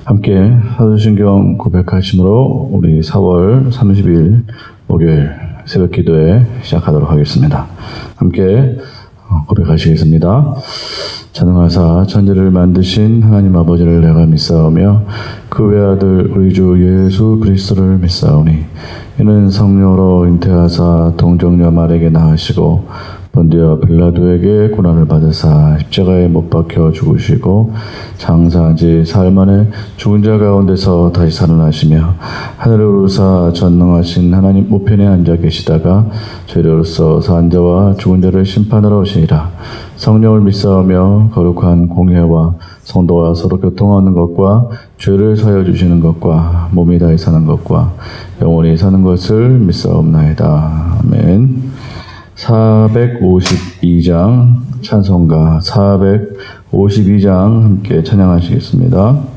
함께 사도신경 고백하심으로 우리 4월 30일 목요일 새벽 기도회 시작하도록 하겠습니다. 함께 고백하시겠습니다. 전능하사 천지를 만드신 하나님 아버지를 내가 믿사오며 그 외아들 우리 주 예수 그리스도를 믿사오니 이는 성령으로 잉태하사 동정녀 마리아에게 낳으시고 본디오 빌라도에게 고난을 받으사 십자가에 못 박혀 죽으시고 장사한 지 사흘 만에 죽은 자 가운데서 다시 살아나시며 하늘을 오르사 전능하신 하나님 우편에 앉아 계시다가 죄로서 산 자와 죽은 자를 심판하러 오시니라. 성령을 믿사오며 거룩한 공회와 성도와 서로 교통하는 것과 죄를 사하여 주시는 것과 몸이 다히 사는 것과 영원히 사는 것을 믿사옵나이다. 아멘. 452장 찬송가 452장 함께 찬양하시겠습니다.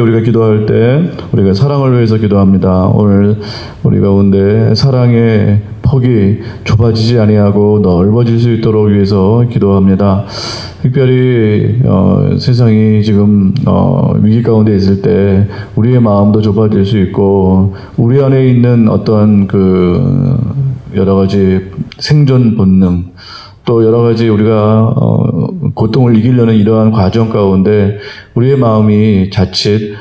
우리가 기도할 때 우리가 사랑을 위해서 기도합니다. 오늘 우리 가운데 사랑의 폭이 좁아지지 아니하고 넓어질 수 있도록 위해서 기도합니다. 특별히 세상이 지금 위기 가운데 있을 때 우리의 마음도 좁아질 수 있고 우리 안에 있는 어떤 그 여러 가지 생존 본능 또 여러 가지 우리가 고통을 이기려는 이러한 과정 가운데 우리의 마음이 자칫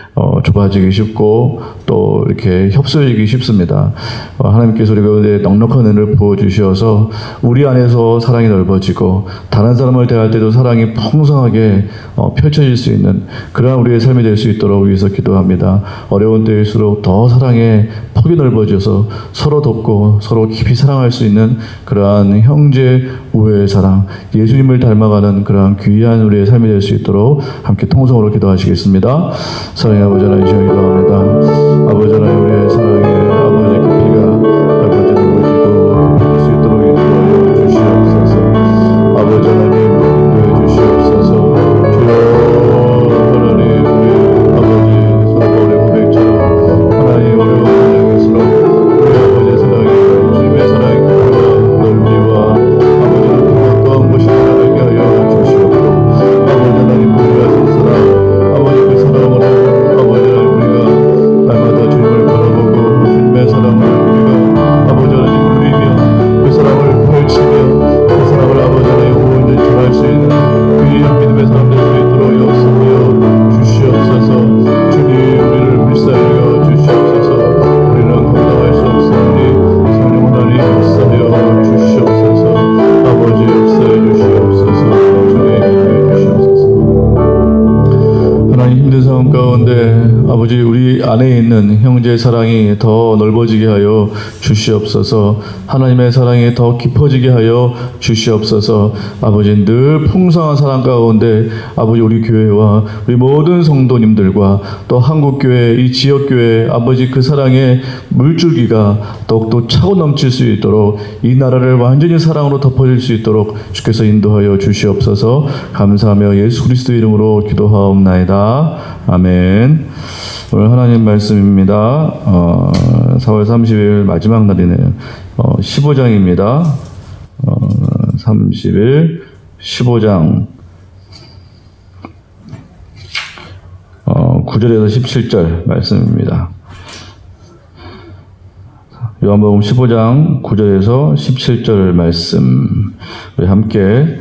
좁아지기 쉽고 또 이렇게 협소해지기 쉽습니다. 하나님께서 우리 가운데 넉넉한 은혜를 부어주셔서 우리 안에서 사랑이 넓어지고 다른 사람을 대할 때도 사랑이 풍성하게 펼쳐질 수 있는 그러한 우리의 삶이 될 수 있도록 위해서 기도합니다. 어려운 때일수록 더 사랑의 폭이 넓어져서 서로 돕고 서로 깊이 사랑할 수 있는 그러한 형제 우애의 사랑, 예수님을 닮아가는 그러한 귀한 우리의 삶이 될 수 있도록 함께 통성으로 기도하시겠습니다. 사랑의 아버지 하나님 기도합니다. 아버지 하나님 우리의 사랑의 아버지 깊이가 넓어지고 깊어질 수 있도록 인도하여 주시옵소서. 아버지 하나님 인도해 주시옵소서. 주여 하나님 우리 아버지 사랑의 고백처럼 하나님 어려운 사랑일수록 우리 아버지의 사랑이 주님의 사랑이 깊이와 넓이와 아버지는 어떠한 것이 나에게 하여 주시옵고 아버지 하나님 우리가 선 사랑 아버지 그 사랑으로 아버지 하나님 우리가 날마다 주님을 바라보고 아버지 우리 안에 있는 형제의 사랑이 더 넓어지게 하여 주시옵소서. 하나님의 사랑이 더 깊어지게 하여 주시옵소서. 아버지 늘 풍성한 사랑 가운데 아버지 우리 교회와 우리 모든 성도님들과 또 한국교회 이 지역교회 아버지 그 사랑의 물줄기가 더욱더 차고 넘칠 수 있도록 이 나라를 완전히 사랑으로 덮어질 수 있도록 주께서 인도하여 주시옵소서. 감사하며 예수 그리스도 이름으로 기도하옵나이다. 아멘. 오늘 하나님 말씀입니다. 4월 30일 마지막 날이네요. 15장입니다. 30일 15장 9절에서 17절 말씀입니다. 요한복음 15장 9절에서 17절 말씀 우리 함께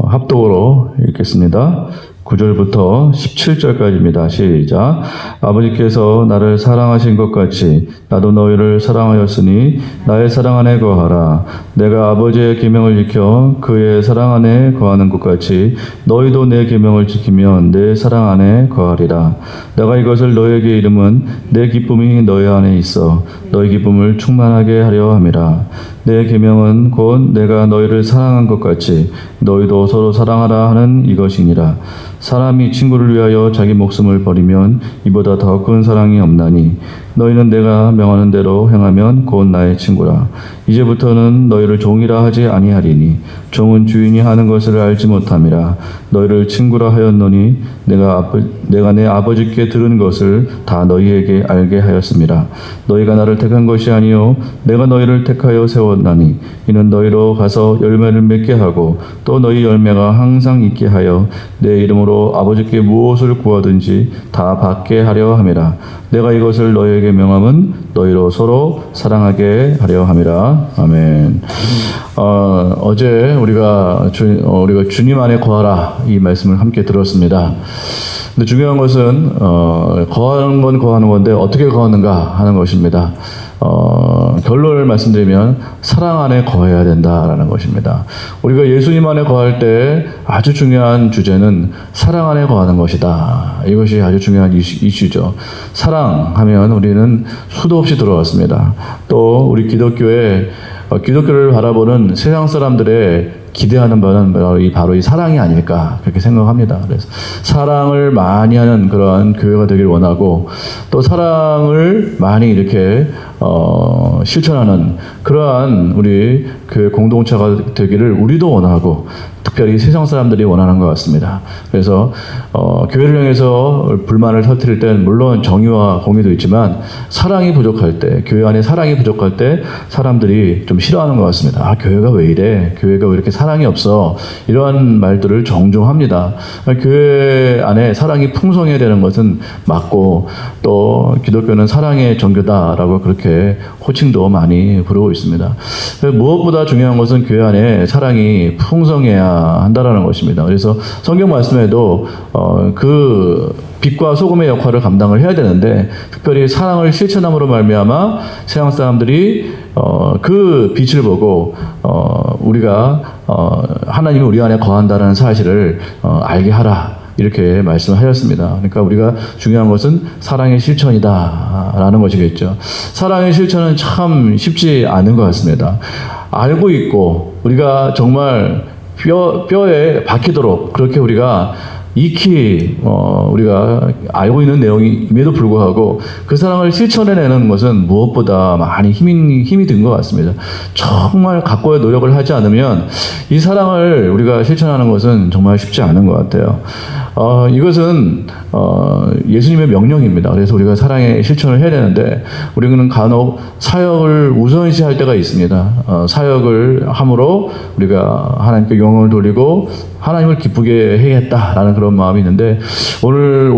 합독으로 읽겠습니다. 9절부터 17절까지입니다. 시작. 아버지께서 나를 사랑하신 것 같이 나도 너희를 사랑하였으니 나의 사랑 안에 거하라. 내가 아버지의 계명을 지켜 그의 사랑 안에 거하는 것 같이 너희도 내 계명을 지키면 내 사랑 안에 거하리라. 내가 이것을 너희에게 이름은 내 기쁨이 너희 안에 있어 너희 기쁨을 충만하게 하려 함이라. 내 계명은 곧 내가 너희를 사랑한 것 같이 너희도 서로 사랑하라 하는 이것이니라. 사람이 친구를 위하여 자기 목숨을 버리면 이보다 더 큰 사랑이 없나니 너희는 내가 명하는 대로 행하면 곧 나의 친구라. 이제부터는 너희를 종이라 하지 아니하리니 종은 주인이 하는 것을 알지 못함이라. 너희를 친구라 하였노니 내가 내 아버지께 들은 것을 다 너희에게 알게 하였음이라. 너희가 나를 택한 것이 아니요 내가 너희를 택하여 세웠나니 이는 너희로 가서 열매를 맺게 하고 또 너희 열매가 항상 있게 하여 내 이름으로 아버지께 무엇을 구하든지 다 받게 하려 함이라. 내가 이것을 너희에게 명함은 너희로 서로 사랑하게 하려 함이라. 아멘. 어제 우리가 주님 안에 거하라 이 말씀을 함께 들었습니다. 근데 중요한 것은 거하는 건 거하는 건데 어떻게 거하는가 하는 것입니다. 결론을 말씀드리면 사랑 안에 거해야 된다라는 것입니다. 우리가 예수님 안에 거할 때 아주 중요한 주제는 사랑 안에 거하는 것이다. 이것이 아주 중요한 이슈죠. 사랑하면 우리는 수도 없이 들어왔습니다. 또 우리 기독교를 바라보는 세상 사람들의 기대하는 바는 바로 이 사랑이 아닐까 그렇게 생각합니다. 그래서 사랑을 많이 하는 그러한 교회가 되길 원하고 또 사랑을 많이 이렇게 실천하는 그러한 우리 교회 공동체가 되기를 우리도 원하고 특별히 세상 사람들이 원하는 것 같습니다. 그래서 교회를 향해서 불만을 터뜨릴 때는 물론 정의와 공의도 있지만 사랑이 부족할 때, 교회 안에 사랑이 부족할 때 사람들이 좀 싫어하는 것 같습니다. 아, 교회가 왜 이래? 교회가 왜 이렇게 사랑이 없어? 이러한 말들을 종종 합니다. 교회 안에 사랑이 풍성해야 되는 것은 맞고 또 기독교는 사랑의 종교다라고 그렇게 호칭도 많이 부르고 있습니다. 무엇보다 중요한 것은 교회 안에 사랑이 풍성해야 한다라는 것입니다. 그래서 성경 말씀에도 그 빛과 소금의 역할을 감당을 해야 되는데 특별히 사랑을 실천함으로 말미암아 세상 사람들이 그 빛을 보고 우리가 하나님이 우리 안에 거한다는 사실을 알게 하라. 이렇게 말씀하셨습니다. 그러니까 우리가 중요한 것은 사랑의 실천이다라는 것이겠죠. 사랑의 실천은 참 쉽지 않은 것 같습니다. 알고 있고 우리가 정말 뼈에 박히도록 그렇게 우리가 익히 우리가 알고 있는 내용임에도 불구하고 그 사랑을 실천해내는 것은 무엇보다 많이 힘이 든 것 같습니다. 정말 각고의 노력을 하지 않으면 이 사랑을 우리가 실천하는 것은 정말 쉽지 않은 것 같아요. 이것은 예수님의 명령입니다. 그래서 우리가 사랑의 실천을 해야 되는데 우리는 간혹 사역을 우선시할 때가 있습니다. 사역을 함으로 우리가 하나님께 영광을 돌리고 하나님을 기쁘게 해야겠다라는 그런 마음이 있는데 오늘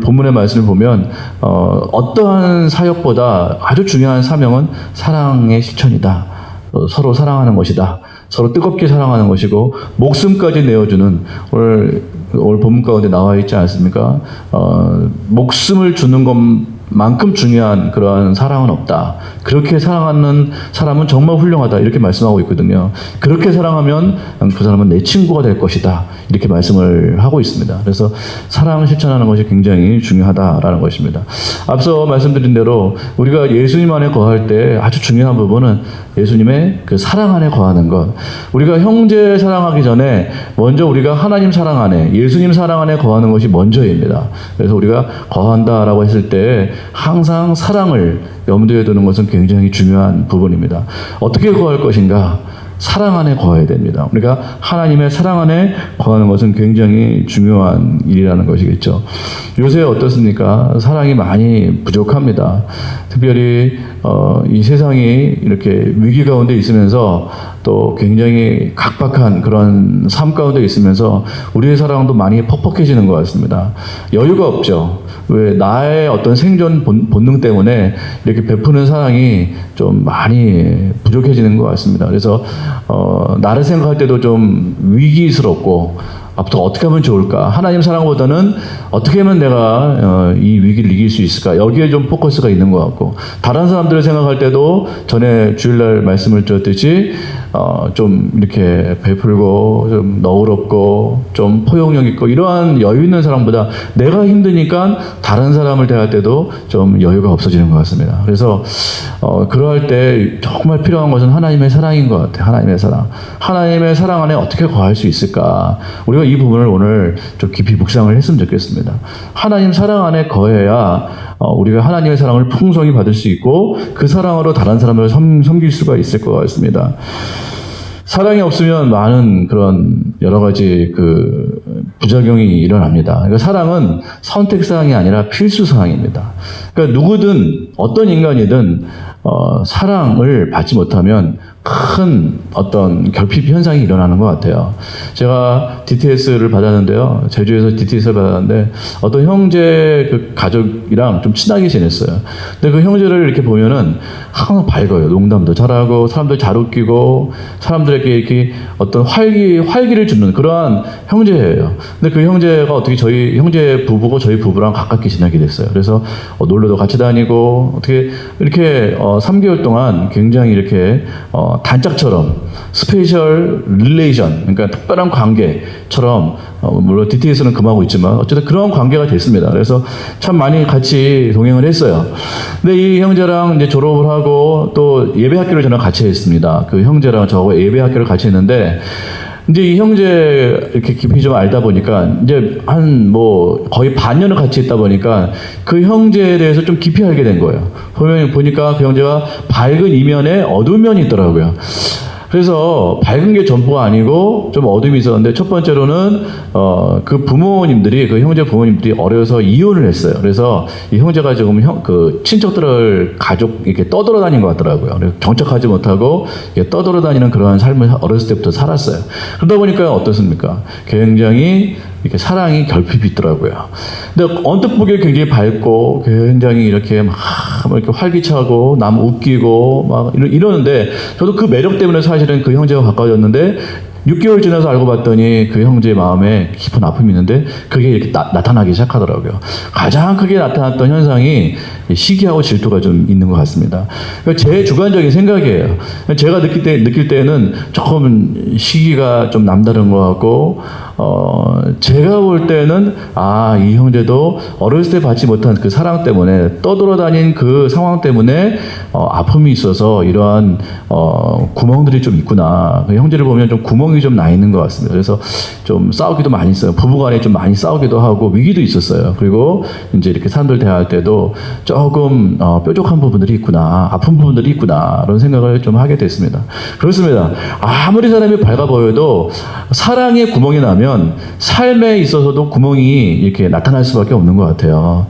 본문의 말씀을 보면 어떠한 사역보다 아주 중요한 사명은 사랑의 실천이다. 서로 사랑하는 것이다. 서로 뜨겁게 사랑하는 것이고 목숨까지 내어주는 오늘 본문 가운데 나와 있지 않습니까? 목숨을 주는 만큼 중요한 그런 사랑은 없다. 그렇게 사랑하는 사람은 정말 훌륭하다. 이렇게 말씀하고 있거든요. 그렇게 사랑하면 그 사람은 내 친구가 될 것이다. 이렇게 말씀을 하고 있습니다. 그래서 사랑을 실천하는 것이 굉장히 중요하다라는 것입니다. 앞서 말씀드린 대로 우리가 예수님 안에 거할 때 아주 중요한 부분은 예수님의 그 사랑 안에 거하는 것. 우리가 형제 사랑하기 전에 먼저 우리가 하나님 사랑 안에, 예수님 사랑 안에 거하는 것이 먼저입니다. 그래서 우리가 거한다라고 했을 때 항상 사랑을 염두에 두는 것은 굉장히 중요한 부분입니다. 어떻게 거할 것인가? 사랑 안에 거해야 됩니다. 우리가 하나님의 사랑 안에 거하는 것은 굉장히 중요한 일이라는 것이겠죠. 요새 어떻습니까? 사랑이 많이 부족합니다. 특별히 이 세상이 이렇게 위기 가운데 있으면서 또 굉장히 각박한 그런 삶 가운데 있으면서 우리의 사랑도 많이 퍽퍽해지는 것 같습니다. 여유가 없죠. 왜 나의 어떤 생존 본능 때문에 이렇게 베푸는 사랑이 좀 많이 부족해지는 것 같습니다. 그래서 나를 생각할 때도 좀 위기스럽고 앞으로 어떻게 하면 좋을까? 하나님 사랑보다는 어떻게 하면 내가 이 위기를 이길 수 있을까? 여기에 좀 포커스가 있는 것 같고 다른 사람들을 생각할 때도 전에 주일날 말씀을 드렸듯이 좀 이렇게 베풀고 좀 너그럽고 좀 포용력 있고 이러한 여유 있는 사람보다 내가 힘드니까 다른 사람을 대할 때도 좀 여유가 없어지는 것 같습니다. 그래서 그럴 때 정말 필요한 것은 하나님의 사랑인 것 같아요. 하나님의 사랑. 하나님의 사랑 안에 어떻게 거할 수 있을까? 우리가 이 부분을 오늘 좀 깊이 묵상을 했으면 좋겠습니다. 하나님 사랑 안에 거해야 우리가 하나님의 사랑을 풍성히 받을 수 있고 그 사랑으로 다른 사람을 섬길 수가 있을 것 같습니다. 사랑이 없으면 많은 그런 여러 가지 그 부작용이 일어납니다. 그러니까 사랑은 선택사항이 아니라 필수사항입니다. 그러니까 누구든 어떤 인간이든 사랑을 받지 못하면 큰 어떤 결핍 현상이 일어나는 것 같아요. 제가 DTS를 받았는데요. 제주에서 DTS를 받았는데 어떤 형제 그 가족이랑 좀 친하게 지냈어요. 근데 그 형제를 이렇게 보면은 항상 밝아요. 농담도 잘하고 사람들 잘 웃기고 사람들에게 이렇게 어떤 활기를 주는 그러한 형제예요. 근데 그 형제가 어떻게 저희 형제 부부고 저희 부부랑 가깝게 지내게 됐어요. 그래서 놀러도 같이 다니고 어떻게 이렇게 3개월 동안 굉장히 이렇게 단짝처럼 스페셜 릴레이션 그러니까 특별한 관계처럼 물론 DTS는 금하고 있지만 어쨌든 그런 관계가 됐습니다. 그래서 참 많이 같이 동행을 했어요. 근데 이 형제랑 이제 졸업을 하고 또 예배 학교를 저는 같이 했습니다. 그 형제랑 저하고 예배 학교를 같이 했는데 이제 이 형제 이렇게 깊이 좀 알다 보니까 이제 한 거의 반년을 같이 있다 보니까 그 형제에 대해서 좀 깊이 알게 된 거예요. 보니까 그 형제가 밝은 이면에 어두운 면이 있더라고요. 그래서 밝은 게 전부가 아니고 좀 어둠이 있었는데 첫 번째로는 그 부모님들이 그 형제 부모님들이 어려서 이혼을 했어요. 그래서 이 형제가 조금 그 친척들을 가족 이렇게 떠돌아 다닌 것 같더라고요. 그래서 정착하지 못하고 떠돌아 다니는 그러한 삶을 어렸을 때부터 살았어요. 그러다 보니까 어떻습니까? 굉장히 이렇게 사랑이 결핍이 있더라고요. 근데 언뜻 보기에 굉장히 밝고 굉장히 이렇게 막 이렇게 활기차고 남 웃기고 막 이러는데 저도 그 매력 때문에 사실은 그 형제가 가까워졌는데 6개월 지나서 알고 봤더니 그 형제의 마음에 깊은 아픔이 있는데 그게 이렇게 나타나기 시작하더라고요. 가장 크게 나타났던 현상이 시기하고 질투가 좀 있는 것 같습니다. 제 주관적인 생각이에요. 제가 느낄 때는 조금 시기가 좀 남다른 것 같고 제가 볼 때는 이 형제도 어렸을 때 받지 못한 그 사랑 때문에 떠돌아다닌 그 상황 때문에 아픔이 있어서 이러한 구멍들이 좀 있구나. 그 형제를 보면 좀 구멍이 좀 나 있는 것 같습니다. 그래서 좀 싸우기도 많이 있어요. 부부간에 좀 많이 싸우기도 하고 위기도 있었어요. 그리고 이제 이렇게 사람들 대할 때도 조금 뾰족한 부분들이 있구나, 아픈 부분들이 있구나 이런 생각을 좀 하게 됐습니다. 그렇습니다. 아무리 사람이 밝아 보여도 사랑에 구멍이 나면 삶에 있어서도 구멍이 이렇게 나타날 수밖에 없는 것 같아요.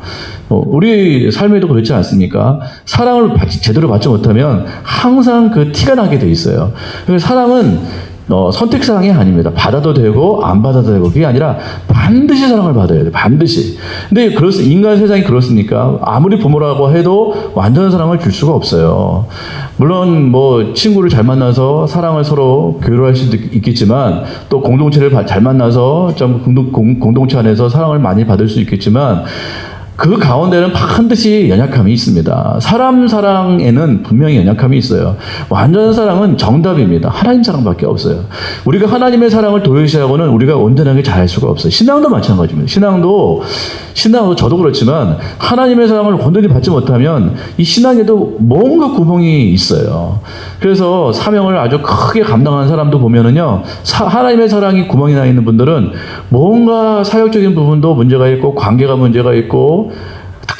우리 삶에도 그렇지 않습니까? 사랑을 제대로 받지 못하면 항상 그 티가 나게 돼 있어요. 그래서 사랑은 선택사항이 아닙니다. 받아도 되고 안 받아도 되고 그게 아니라 반드시 사랑을 받아야 돼요. 반드시. 근데 인간 세상이 그렇습니까? 아무리 부모라고 해도 완전한 사랑을 줄 수가 없어요. 물론 친구를 잘 만나서 사랑을 서로 교류할 수도 있겠지만 또 공동체를 잘 만나서 좀 공동체 안에서 사랑을 많이 받을 수 있겠지만 그 가운데는 반드시 연약함이 있습니다. 사람 사랑에는 분명히 연약함이 있어요. 완전한 사랑은 정답입니다. 하나님 사랑밖에 없어요. 우리가 하나님의 사랑을 도외시하고는 우리가 온전하게 잘할 수가 없어요. 신앙도 마찬가지입니다. 신앙도 저도 그렇지만 하나님의 사랑을 온전히 받지 못하면 이 신앙에도 뭔가 구멍이 있어요. 그래서 사명을 아주 크게 감당하는 사람도 보면은요, 하나님의 사랑이 구멍이 나 있는 분들은 뭔가 사역적인 부분도 문제가 있고 관계가 문제가 있고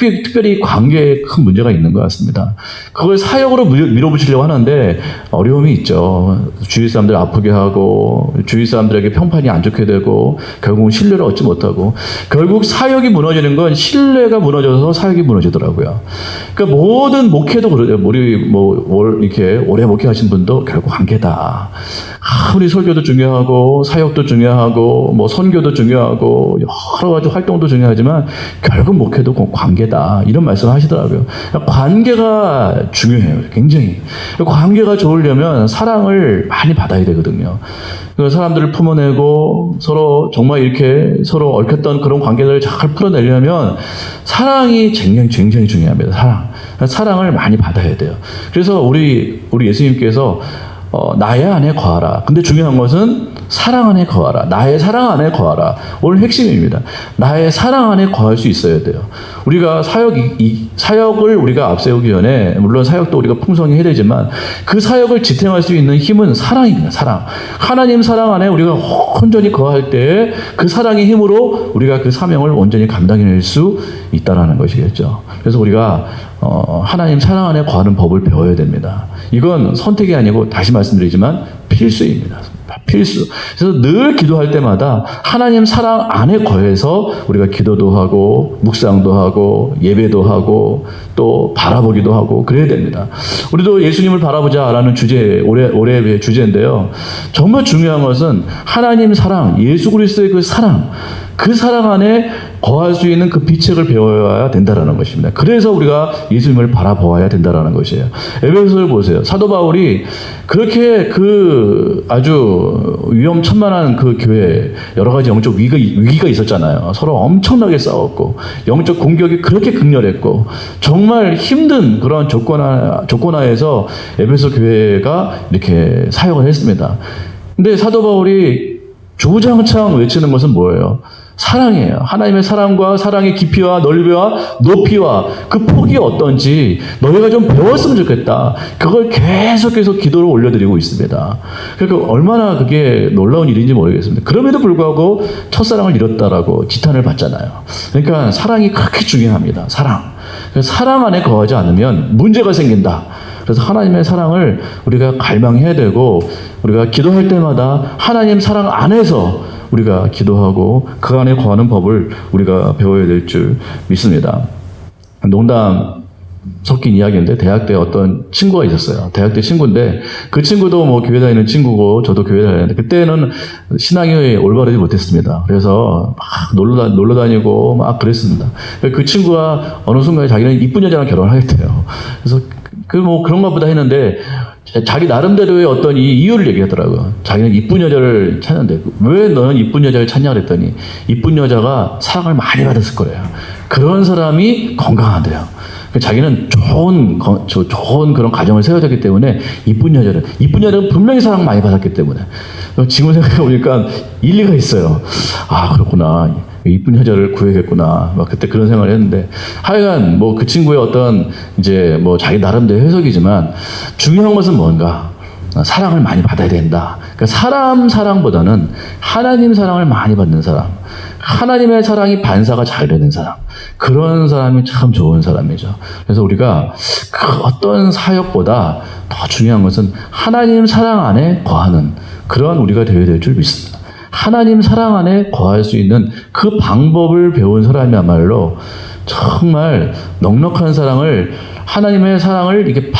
특별히 관계에 큰 문제가 있는 것 같습니다. 그걸 사역으로 밀어붙이려고 하는데 어려움이 있죠. 주위 사람들 아프게 하고 주위 사람들에게 평판이 안 좋게 되고 결국은 신뢰를 얻지 못하고 결국 사역이 무너지는 건 신뢰가 무너져서 사역이 무너지더라고요. 그러니까 모든 목회도 그러죠. 우리 이렇게 오래 목회하신 분도 결국 관계다. 아무리 설교도 중요하고 사역도 중요하고 선교도 중요하고 여러 가지 활동도 중요하지만 결국 목회도 관계다. 이런 말씀을 하시더라고요. 관계가 중요해요. 굉장히. 관계가 좋으려면 사랑을 많이 받아야 되거든요. 사람들을 품어내고 서로 정말 이렇게 서로 얽혔던 그런 관계들을 잘 풀어내려면 사랑이 굉장히 중요합니다. 사랑을 많이 받아야 돼요. 그래서 우리 예수님께서 나의 안에 거하라. 근데 중요한 것은 사랑 안에 거하라. 나의 사랑 안에 거하라. 오늘 핵심입니다. 나의 사랑 안에 거할 수 있어야 돼요. 우리가 사역을 우리가 앞세우기 전에 물론 사역도 우리가 풍성히 해야 되지만 그 사역을 지탱할 수 있는 힘은 사랑입니다. 사랑. 하나님 사랑 안에 우리가 온전히 거할 때 그 사랑의 힘으로 우리가 그 사명을 온전히 감당해낼 수 있다는 것이겠죠. 그래서 우리가 하나님 사랑 안에 거하는 법을 배워야 됩니다. 이건 선택이 아니고 다시 말씀드리지만 필수입니다. 필수. 그래서 늘 기도할 때마다 하나님 사랑 안에 거해서 우리가 기도도 하고 묵상도 하고 예배도 하고 또 바라보기도 하고 그래야 됩니다. 우리도 예수님을 바라보자라는 올해의 주제인데요. 정말 중요한 것은 하나님 사랑, 예수 그리스도의 그 사랑 안에 거할 수 있는 그 비책을 배워야 된다는 것입니다. 그래서 우리가 예수님을 바라보아야 된다는 것이에요. 에베소서를 보세요. 사도 바울이 그렇게 아주 위험천만한 그 교회에 여러 가지 영적 위기가 있었잖아요. 서로 엄청나게 싸웠고 영적 공격이 그렇게 극렬했고 정말 힘든 그런 조건하에서 에베소 교회가 이렇게 사역을 했습니다. 근데 사도 바울이 주구장창 외치는 것은 뭐예요? 사랑이에요. 하나님의 사랑과 사랑의 깊이와 넓이와 높이와 그 폭이 어떤지 너희가 좀 배웠으면 좋겠다. 그걸 계속해서 기도로 올려드리고 있습니다. 그러니까 얼마나 그게 놀라운 일인지 모르겠습니다. 그럼에도 불구하고 첫사랑을 잃었다라고 지탄을 받잖아요. 그러니까 사랑이 그렇게 중요합니다. 사랑 안에 거하지 않으면 문제가 생긴다. 그래서 하나님의 사랑을 우리가 갈망해야 되고 우리가 기도할 때마다 하나님 사랑 안에서 우리가 기도하고 그 안에 거하는 법을 우리가 배워야 될 줄 믿습니다. 농담 섞인 이야기인데 대학 때 어떤 친구가 있었어요. 대학 때 친구인데 그 친구도 교회 다니는 친구고 저도 교회 다니는데 그때는 신앙이 올바르지 못했습니다. 그래서 막 놀러 다니고 막 그랬습니다. 그 친구가 어느 순간에 자기는 이쁜 여자랑 결혼을 하겠대요. 그래서 그런가 보다 했는데 자기 나름대로의 어떤 이유를 얘기하더라고요. 자기는 이쁜 여자를 찾는데 왜 너는 이쁜 여자를 찾냐 그랬더니 이쁜 여자가 사랑을 많이 받았을 거래요. 그런 사람이 건강하대요. 자기는 좋은 그런 가정을 세워야 되기 때문에 이쁜 여자는 분명히 사랑 많이 받았기 때문에 지금 생각해보니까 일리가 있어요. 아 그렇구나. 이쁜 여자를 구해야겠구나. 그때 그런 생각을 했는데 하여간 그 친구의 어떤 자기 나름대로 해석이지만 중요한 것은 뭔가 사랑을 많이 받아야 된다. 그러니까 사람보다는 하나님 사랑을 많이 받는 사람, 하나님의 사랑이 반사가 잘 되는 사람, 그런 사람이 참 좋은 사람이죠. 그래서 우리가 그 어떤 사역보다 더 중요한 것은 하나님 사랑 안에 거하는 그런 우리가 되어야 될 줄 믿습니다. 하나님 사랑 안에 거할 수 있는 그 방법을 배운 사람이야말로 정말 넉넉한 사랑을 하나님의 사랑을 이렇게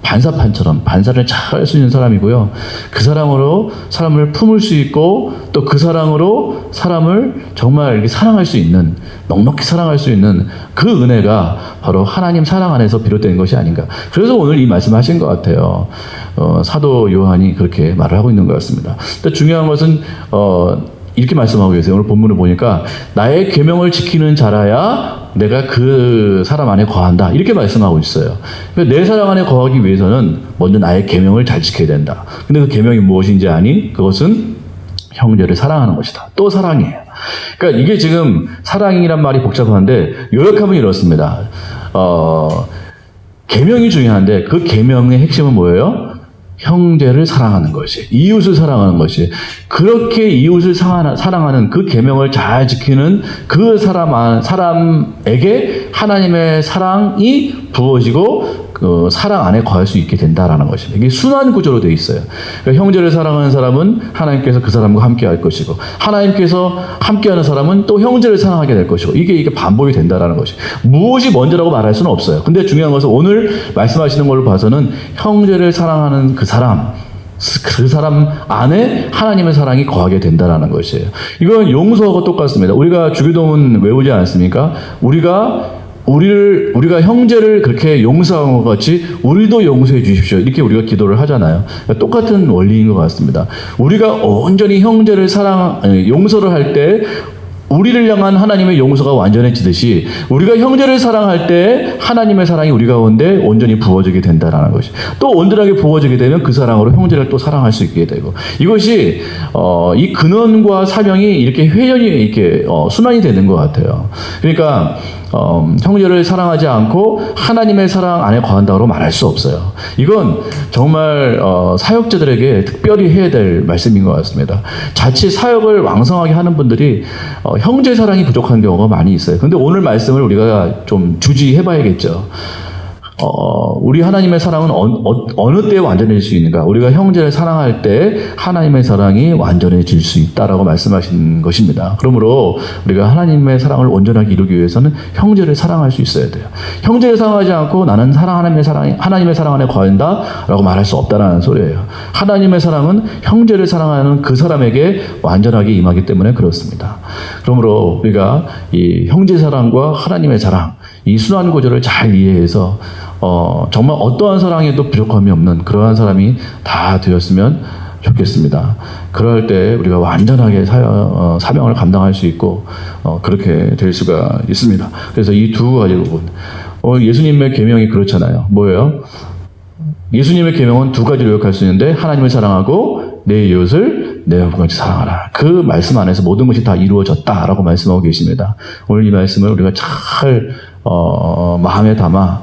반사판처럼 반사를 잘 할 수 있는 사람이고요. 그 사랑으로 사람을 품을 수 있고 또 그 사랑으로 사람을 정말 이렇게 사랑할 수 있는 넉넉히 사랑할 수 있는 그 은혜가 바로 하나님 사랑 안에서 비롯된 것이 아닌가. 그래서 오늘 이 말씀하신 것 같아요. 사도 요한이 그렇게 말을 하고 있는 것 같습니다. 근데 중요한 것은 이렇게 말씀하고 계세요. 오늘 본문을 보니까 나의 계명을 지키는 자라야 내가 그 사람 안에 거한다. 이렇게 말씀하고 있어요. 그러니까 내 사랑 안에 거하기 위해서는 먼저 나의 계명을 잘 지켜야 된다. 근데 그 계명이 무엇인지 아니? 그것은 형제를 사랑하는 것이다. 또 사랑이에요. 그러니까 이게 지금 사랑이란 말이 복잡한데 요약하면 이렇습니다. 계명이 중요한데 그 계명의 핵심은 뭐예요? 형제를 사랑하는 것이, 이웃을 사랑하는 것이, 그렇게 이웃을 사랑하는 그 계명을 잘 지키는 그 사람에게 하나님의 사랑이 부어지고 그 사랑 안에 거할 수 있게 된다라는 것입니다. 이게 순환 구조로 되어 있어요. 그러니까 형제를 사랑하는 사람은 하나님께서 그 사람과 함께할 것이고, 하나님께서 함께하는 사람은 또 형제를 사랑하게 될 것이고, 이게 반복이 된다라는 것이. 무엇이 먼저라고 말할 수는 없어요. 근데 중요한 것은 오늘 말씀하시는 걸로 봐서는 형제를 사랑하는 그 사람 안에 하나님의 사랑이 거하게 된다라는 것이에요. 이건 용서하고 똑같습니다. 우리가 주기도문 외우지 않습니까? 우리가 형제를 그렇게 용서한 것 같이 우리도 용서해 주십시오. 이렇게 우리가 기도를 하잖아요. 그러니까 똑같은 원리인 것 같습니다. 우리가 온전히 형제를 용서를 할 때 우리를 향한 하나님의 용서가 완전해지듯이 우리가 형제를 사랑할 때 하나님의 사랑이 우리 가운데 온전히 부어지게 된다는 것이. 또 온전하게 부어지게 되면 그 사랑으로 형제를 또 사랑할 수 있게 되고, 이것이 이 근원과 사명이 이렇게 회전이 이렇게 순환이 되는 것 같아요. 그러니까 형제를 사랑하지 않고 하나님의 사랑 안에 거한다고 말할 수 없어요. 이건 정말 사역자들에게 특별히 해야 될 말씀인 것 같습니다. 자칫 사역을 왕성하게 하는 분들이 형제 사랑이 부족한 경우가 많이 있어요. 그런데 오늘 말씀을 우리가 좀 주지해 봐야겠죠. 우리 하나님의 사랑은 어느 때에 완전해질 수 있는가? 우리가 형제를 사랑할 때 하나님의 사랑이 완전해질 수 있다라고 말씀하신 것입니다. 그러므로 우리가 하나님의 사랑을 온전하게 이루기 위해서는 형제를 사랑할 수 있어야 돼요. 형제를 사랑하지 않고 나는 하나님의 사랑 안에 거한다라고 말할 수 없다라는 소리예요. 하나님의 사랑은 형제를 사랑하는 그 사람에게 완전하게 임하기 때문에 그렇습니다. 그러므로 우리가 이 형제 사랑과 하나님의 사랑, 이 순환 구조를 잘 이해해서 정말 어떠한 사랑에도 부족함이 없는 그러한 사람이 다 되었으면 좋겠습니다. 그럴 때 우리가 완전하게 사명을 감당할 수 있고 그렇게 될 수가 있습니다. 그래서 이 두 가지 부분, 예수님의 계명이 그렇잖아요. 뭐예요? 예수님의 계명은 두 가지로 요약할 수 있는데, 하나님을 사랑하고 내 이웃을 내 형제같이 사랑하라. 그 말씀 안에서 모든 것이 다 이루어졌다라고 말씀하고 계십니다. 오늘 이 말씀을 우리가 잘 마음에 담아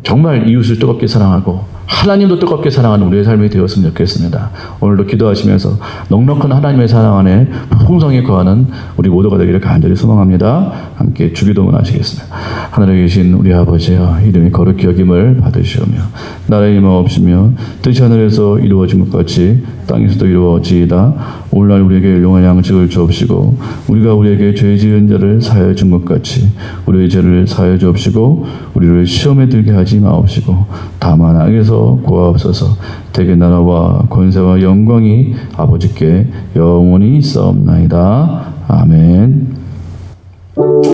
정말 이웃을 뜨겁게 사랑하고 하나님도 뜨겁게 사랑하는 우리의 삶이 되었으면 좋겠습니다. 오늘도 기도하시면서 넉넉한 하나님의 사랑 안에 풍성히 거하는 우리 모두가 되기를 간절히 소망합니다. 함께 주기도문 하시겠습니다. 하늘에 계신 우리 아버지여, 이름이 거룩히 여김을 받으시오며 나라의 임하옵시며 뜻이 하늘에서 이루어진 것 같이 땅에서도 이루어지이다. 오늘날 우리에게 일용할 양식을 주옵시고 우리가 우리에게 죄 지은 자를 사하여 준 것 같이 우리의 죄를 사하여 주옵시고 우리를 시험에 들게 하지 마옵시고 다만 악에서 구하옵소서. 대개 나라와 권세와 영광이 아버지께 영원히 있사옵나이다. 아멘.